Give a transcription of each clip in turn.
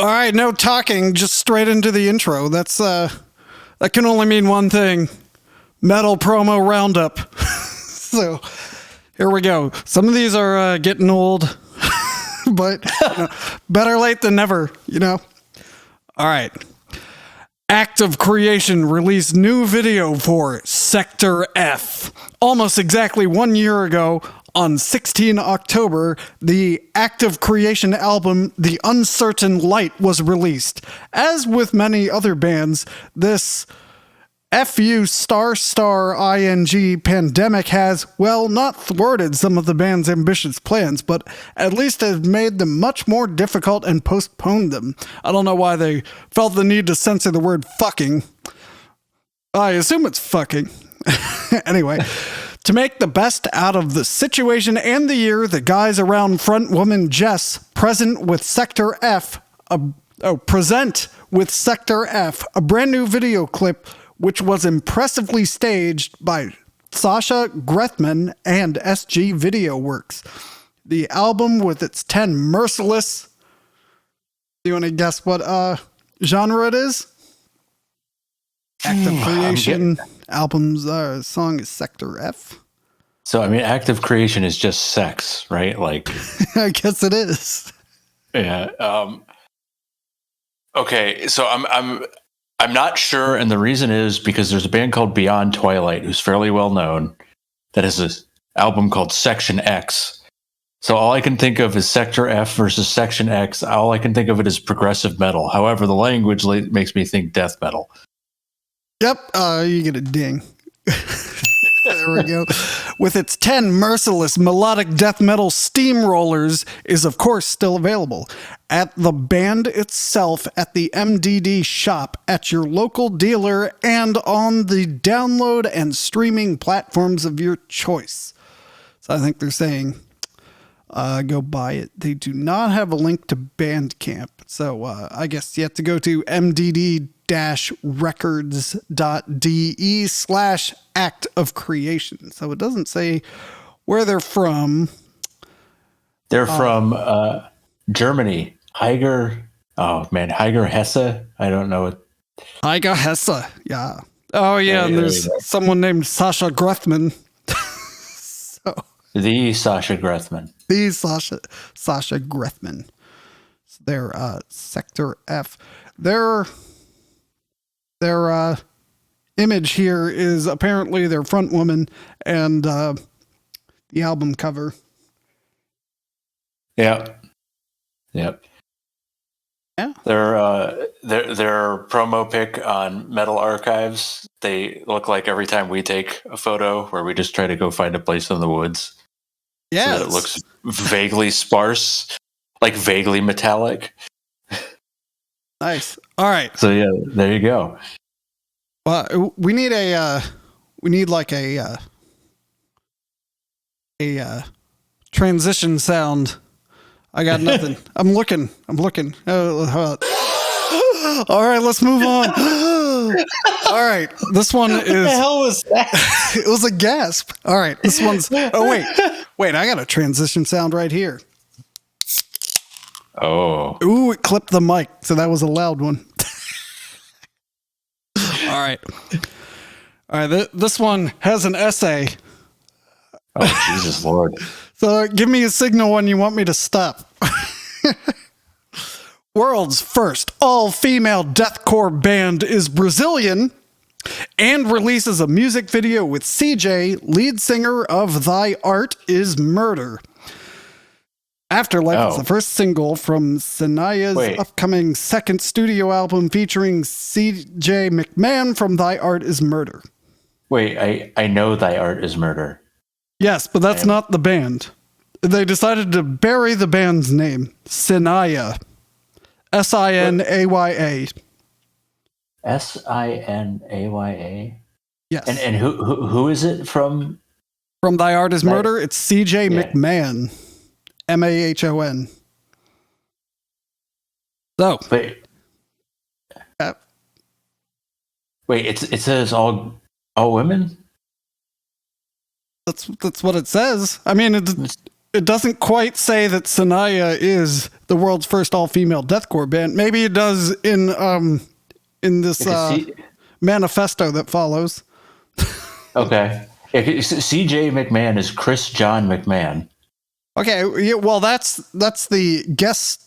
All right, no talking, just straight into the intro. That can only mean one thing. Metal promo roundup. So, here we go. Some of these are getting old, but better late than never, All right. Act of Creation released new video for Sector F. Almost exactly 1 year ago, on 16 October, the Act of Creation album, The Uncertain Light, was released. As with many other bands, this FU **ING pandemic has, well, not thwarted some of the band's ambitious plans, but at least has made them much more difficult and postponed them. I don't know why they felt the need to censor the word fucking. I assume it's fucking. Anyway, to make the best out of the situation and the year, the guys around frontwoman Jess present with Sector F, a brand new video clip which was impressively staged by Sasha Grethman and SG Video Works. The album, with its 10 merciless... Do you want to guess what genre it is? Act of Creation album's song is Sector F. So, I mean, Act of Creation is just sex, right? Like, I guess it is. Yeah. Okay, so I'm not sure, and the reason is because there's a band called Beyond Twilight who's fairly well known that has an album called Section X. So all I can think of is Sector F versus Section X. All I can think of it is progressive metal. However, the language makes me think death metal. Yep, you get a ding. There we go. With its 10 merciless melodic death metal steamrollers is, of course, still available at the band itself, at the MDD shop, at your local dealer, and on the download and streaming platforms of your choice. So I think they're saying go buy it. They do not have a link to Bandcamp. So I guess you have to go to mdd-records.de/act of creation. So it doesn't say where they're from. They're from Germany. Heiger Hesse. I don't know it. Heiger Hesse. Yeah. Oh, yeah. And there's someone named Sasha Grethman. The Sasha Grethman. The Sasha Grethman. So they're Sector F. Their image here is apparently their front woman and the album cover. Yep. Yeah. Their promo pic on Metal Archives, they look like every time we take a photo where we just try to go find a place in the woods. Yeah. So that it looks vaguely sparse, like vaguely metallic. Nice. All right. So yeah, there you go. Well, we need a transition sound. I got nothing. I'm looking. All right, let's move on. All right, this one is... What the hell was that? It was a gasp. All right, this one's... Oh, wait, I got a transition sound right here. Oh. Ooh, it clipped the mic, so that was a loud one. All right, this one has an essay. Oh, Jesus Lord. So give me a signal when you want me to stop. World's first all-female deathcore band is Brazilian and releases a music video with CJ, lead singer of Thy Art Is Murder. Afterlife is the first single from SINAYA's upcoming second studio album featuring CJ McMahon from Thy Art Is Murder. Wait, I know Thy Art Is Murder. Yes, but that's not the band. They decided to bury the band's name, SINAYA. SINAYA. SINAYA? Yes. And who is it from? From Thy Art Is Murder, it's CJ McMahon. MAHON. So. Wait, it says all women? That's what it says. I mean, it doesn't quite say that SINAYA is the world's first all-female deathcore band. Maybe it does in this manifesto that follows. Okay. CJ McMahon is Chris John McMahon. Okay, yeah, well, that's the guest.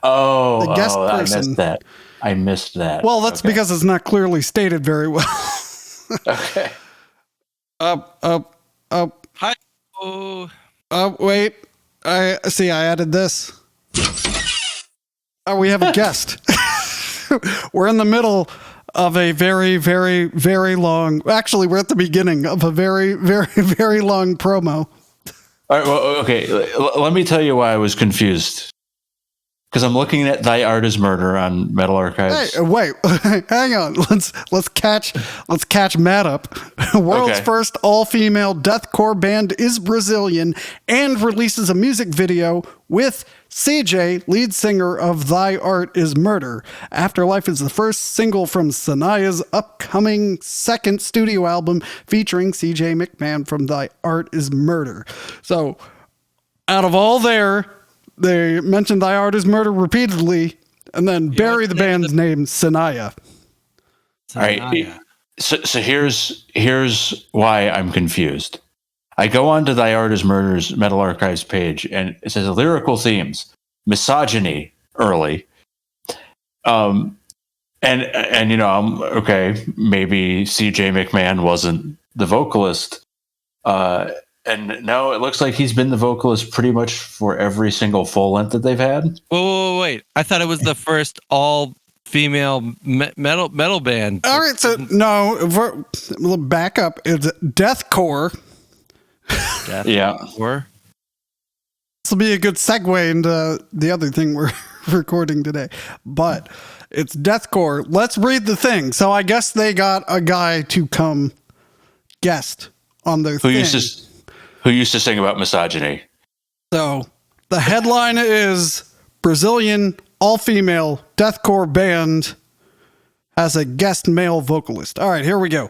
Oh, guest I person. missed that. Well, that's because it's not clearly stated very well. Okay. Up. Hi. Oh. Wait. I added this. Oh, we have a guest. We're in the middle of a very, very, very long. Actually, we're at the beginning of a very, very, very long promo. All right. Well, okay. Let me tell you why I was confused. Because I'm looking at "Thy Art Is Murder" on Metal Archives. Hey, wait, hang on. Let's catch Matt up. World's first all-female deathcore band is Brazilian and releases a music video with CJ, lead singer of "Thy Art Is Murder." Afterlife is the first single from SINAYA's upcoming second studio album featuring CJ McMahon from "Thy Art Is Murder." So, out of all they mentioned "Thy Art Is Murder" repeatedly, and then bury the band's name, SINAYA. All right. So here's why I'm confused. I go on to "Thy Art Is Murder's" Metal Archives page, and it says lyrical themes, misogyny early. And you know, I'm okay. Maybe CJ McMahon wasn't the vocalist. And no, it looks like he's been the vocalist pretty much for every single full length that they've had. Wait. I thought it was the first all-female metal band. All right, so no, back up. It's deathcore. Yeah. This will be a good segue into the other thing we're recording today. But it's deathcore. Let's read the thing. So I guess they got a guy to come guest on their thing. Who used to sing about misogyny. So the headline is Brazilian all-female deathcore band has a guest male vocalist. All right, here we go.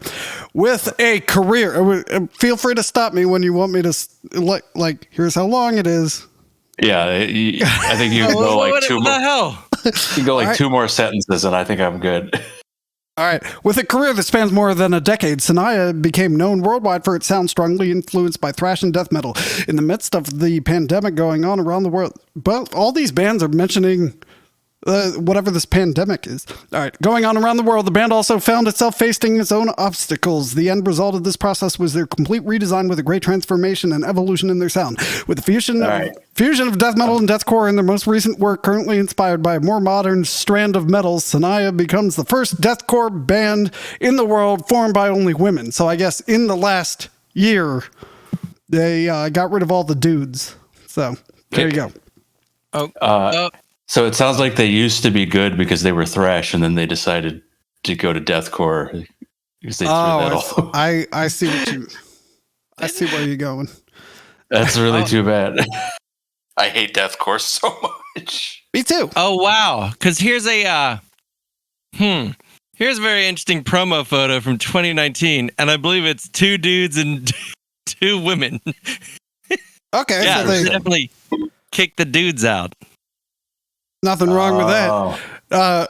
With a career, feel free to stop me when you want me to, like here's how long it is. Yeah, I think you can go like two more. What the hell? You can go like two more sentences, and I think I'm good. All right. With a career that spans more than a decade, SINAYA became known worldwide for its sound strongly influenced by thrash and death metal. In the midst of the pandemic going on around the world, but all these bands are mentioning whatever this pandemic is. All right. Going on around the world, the band also found itself facing its own obstacles. The end result of this process was their complete redesign with a great transformation and evolution in their sound. With the fusion of death metal and deathcore in their most recent work, currently inspired by a more modern strand of metal, SINAYA becomes the first deathcore band in the world formed by only women. So I guess in the last year, they got rid of all the dudes. So there you go. So it sounds like they used to be good because they were thrash, and then they decided to go to deathcore because they threw metal. I see I see where you're going. That's really too bad. I hate deathcore so much. Me too. Oh wow! Because here's a here's a very interesting promo photo from 2019, and I believe it's two dudes and two women. Okay, yeah, so they definitely kick the dudes out. Nothing wrong with that.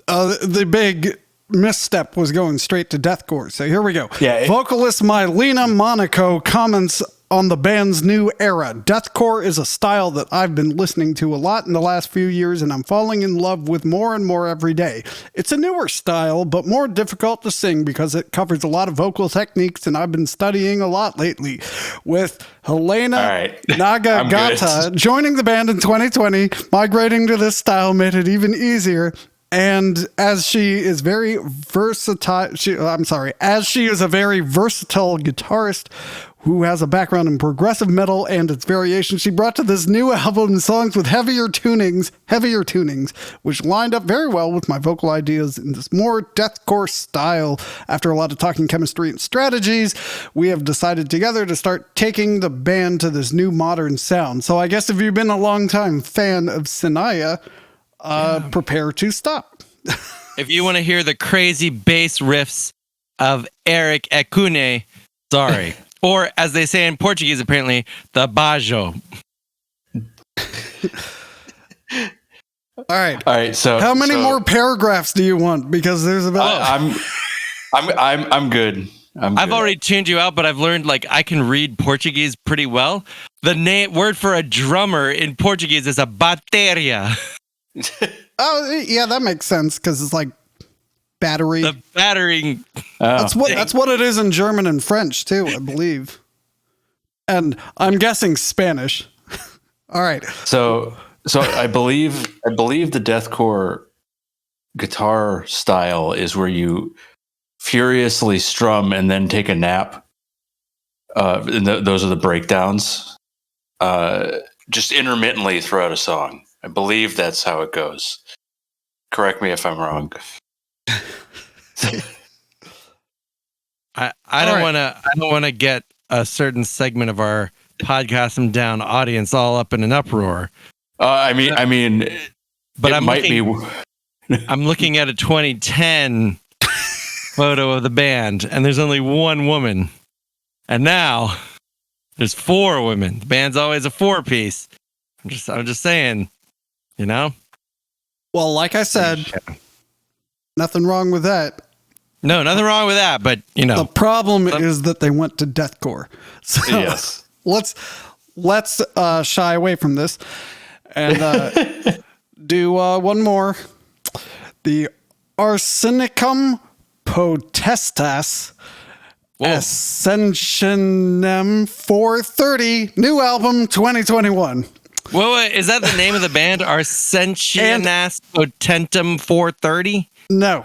The big misstep was going straight to deathcore. So here we go. Yeah, Vocalist Mylena Monaco comments on the band's new era. Deathcore is a style that I've been listening to a lot in the last few years, and I'm falling in love with more and more every day. It's a newer style, but more difficult to sing because it covers a lot of vocal techniques, and I've been studying a lot lately. With Helena Nagagata joining the band in 2020, migrating to this style made it even easier. And as she is very versatile, as she is a very versatile guitarist who has a background in progressive metal and its variations, she brought to this new album songs with heavier tunings, which lined up very well with my vocal ideas in this more deathcore style. After a lot of talking chemistry and strategies, we have decided together to start taking the band to this new modern sound. So I guess if you've been a long-time fan of SINAYA, prepare to stop. If you want to hear the crazy bass riffs of Eric Ekune, sorry. Or, as they say in Portuguese, apparently, the bajo. All right. All right. So How many more paragraphs do you want? Because there's about. I'm good. I've already tuned you out, but I've learned I can read Portuguese pretty well. The word for a drummer in Portuguese is a bateria. Oh yeah, that makes sense because it's like battery. The battering. That's what it is in German and French too, I believe. And I'm guessing Spanish. All right. So I believe the deathcore guitar style is where you furiously strum and then take a nap. And those are the breakdowns. Just intermittently throughout a song. I believe that's how it goes. Correct me if I'm wrong. I don't want to get a certain segment of our podcast and down audience all up in an uproar. I mean, but I'm looking at a 2010 photo of the band, and there's only one woman, and now there's 4 women. The band's always a 4-piece. I'm just saying, you know. Well, like I said, nothing wrong with that. No, nothing wrong with that, but you know, the problem is that they went to deathcore. So yes, let's shy away from this and do one more. The ARSENICUM POTESTAS ARSENICUM 430 new album 2021. Whoa, is that the name of the band? Arsentianas Potentum 430? No.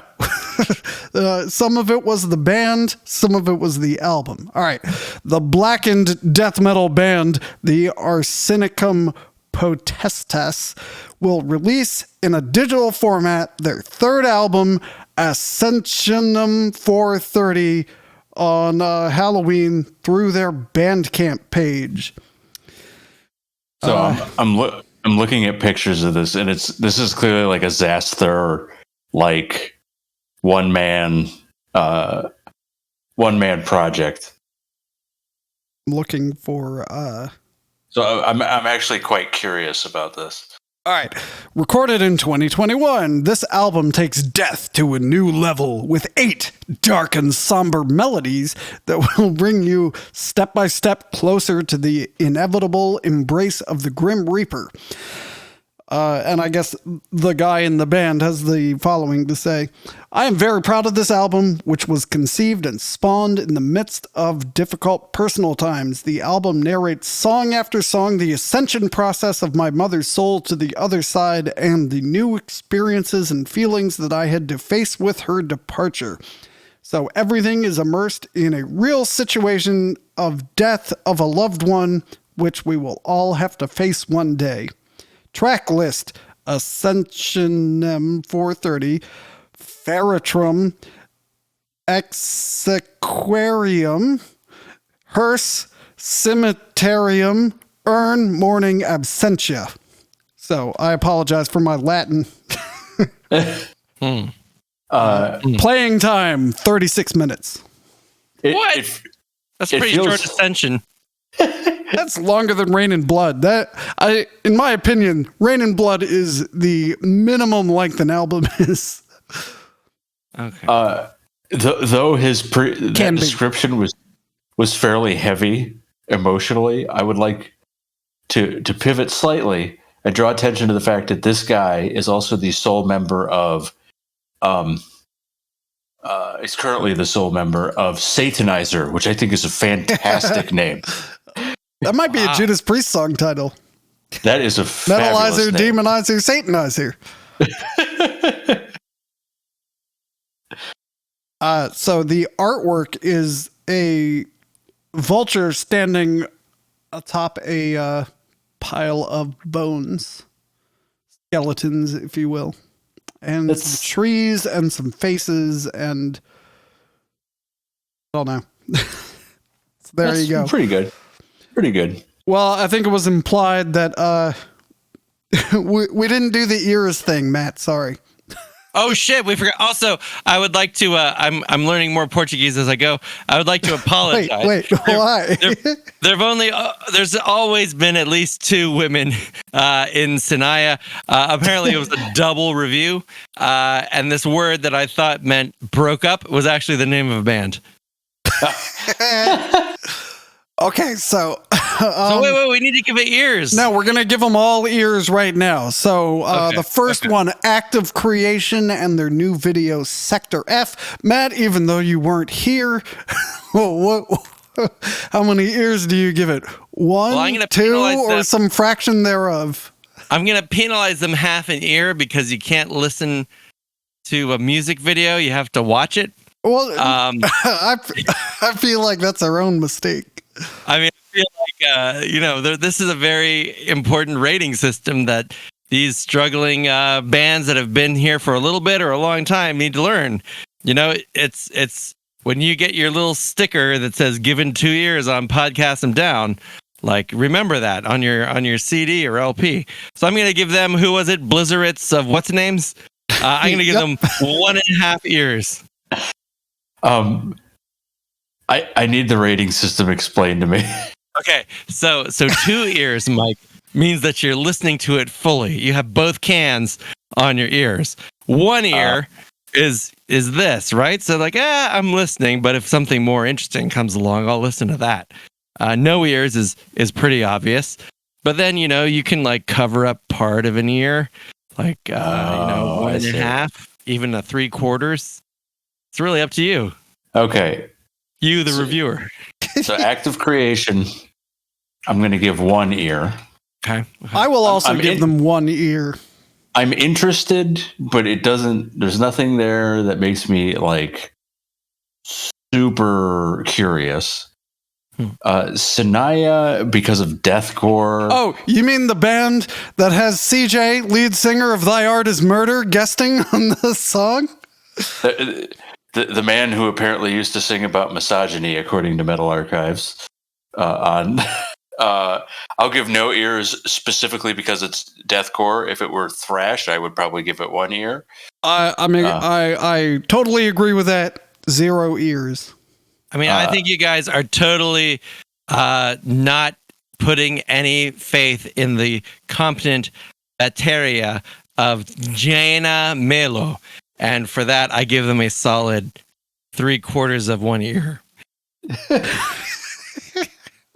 Some of it was the band, some of it was the album. All right. The blackened death metal band, the ARSENICUM POTESTAS, will release in a digital format their 3rd album, ARSENICUM 430, on Halloween through their Bandcamp page. So I'm looking at pictures of this, and this is clearly like a Zaster, like one man project. I'm looking for. So I'm actually quite curious about this. All right. Recorded in 2021, this album takes death to a new level with 8 dark and somber melodies that will bring you step by step closer to the inevitable embrace of the Grim Reaper. And I guess the guy in the band has the following to say. I am very proud of this album, which was conceived and spawned in the midst of difficult personal times. The album narrates song after song the ascension process of my mother's soul to the other side and the new experiences and feelings that I had to face with her departure. So everything is immersed in a real situation of death of a loved one, which we will all have to face one day. Track list: ARSENICUM 430, Feratrum, Exequarium, Hearse, Cemeterium, Urn, Mourning, Absentia. So I apologize for my Latin. Playing time 36 minutes. What? That's a pretty short ascension. That's longer than Rain and Blood. In my opinion, Rain and Blood is the minimum length an album is. Okay. Though his description was fairly heavy emotionally, I would like to pivot slightly and draw attention to the fact that this guy is also the sole member of is currently the sole member of Satanizer, which I think is a fantastic name. That might be a Judas Priest song title. That is a Metalizer, name. Demonizer, Satanizer. So the artwork is a vulture standing atop a pile of bones, skeletons, if you will, and some trees and some faces, and I don't know. So there you go. Pretty good. Pretty good. Well, I think it was implied that we didn't do the ears thing, Matt. Sorry. Oh shit, we forgot. Also, I would like to. I'm learning more Portuguese as I go. I would like to apologize. Wait, why? There's always been at least 2 women in SINAYA. Apparently, it was a double review, and this word that I thought meant broke up was actually the name of a band. Okay, so So wait, we need to give it ears. no, we're gonna give them all ears right now. So the first one, Active Creation, and their new video, Sector F. Matt, even though you weren't here, how many ears do you give it? 1, Well, I'm gonna 2, penalize or them. some fraction thereof? I'm gonna penalize them half an ear because you can't listen to a music video. You have to watch it. Well, Um, I feel like that's our own mistake. I mean, I feel like, this is a very important rating system that these struggling bands that have been here for a little bit or a long time need to learn. It's when you get your little sticker that says "Given 2 years" on Podcast Them Down. Like, remember that on your CD or LP. So I'm gonna give them, who was it, Blizzards of what's names? I'm gonna give them 1.5 ears. I need the rating system explained to me. Okay, so 2 ears, Mike, means that you're listening to it fully. You have both cans on your ears. 1 ear is this, right? So like, I'm listening, but if something more interesting comes along, I'll listen to that. No ears is pretty obvious, but then you can like cover up part of an ear, like 1.5, even a 3/4. It's really up to you. Okay. You, the reviewer. So Active Creation, I'm going to give 1 ear. Okay. I will also give them 1 ear. I'm interested, but there's nothing there that makes me like super curious. SINAYA, because of deathcore. Oh, you mean the band that has CJ, lead singer of Thy Art Is Murder, guesting on the song? The man who apparently used to sing about misogyny, according to Metal Archives. I'll give no ears specifically because it's deathcore. If it were thrash, I would probably give it 1 ear. I totally agree with that. 0 ears. I mean, I think you guys are totally not putting any faith in the competent bateria of Jaina Melo. And for that, I give them a solid 3/4 of 1 ear.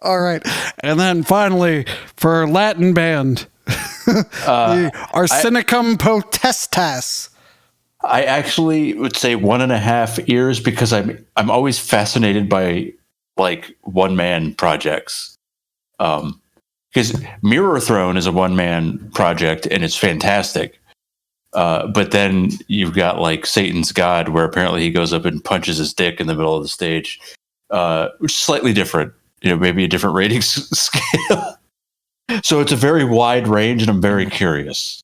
All right. And then finally, for Latin band, the Arsenicum Potestas. I actually would say 1.5 ears because I'm always fascinated by like one-man projects. Because Mirror Throne is a one-man project and it's fantastic. But then you've got like Satan's God, where apparently he goes up and punches his dick in the middle of the stage, which is slightly different. Maybe a different rating scale. So it's a very wide range, and I'm very curious.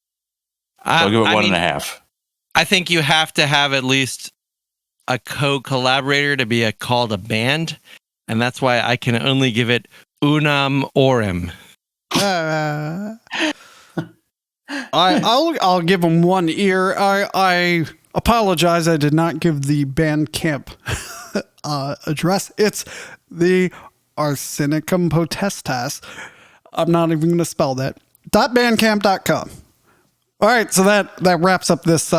I'll give it 1.5. I think you have to have at least a co-collaborator to be called a band, and that's why I can only give it unam orem. I'll give them 1 ear. I apologize. I did not give the Bandcamp address. It's the Arsenicum Potestas. I'm not even going to spell that. .bandcamp.com. All right, so that wraps up this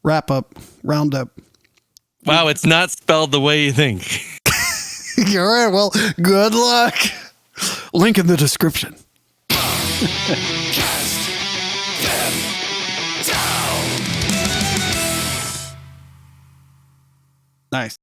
roundup. Wow, it's not spelled the way you think. All right, well, good luck. Link in the description. Nice.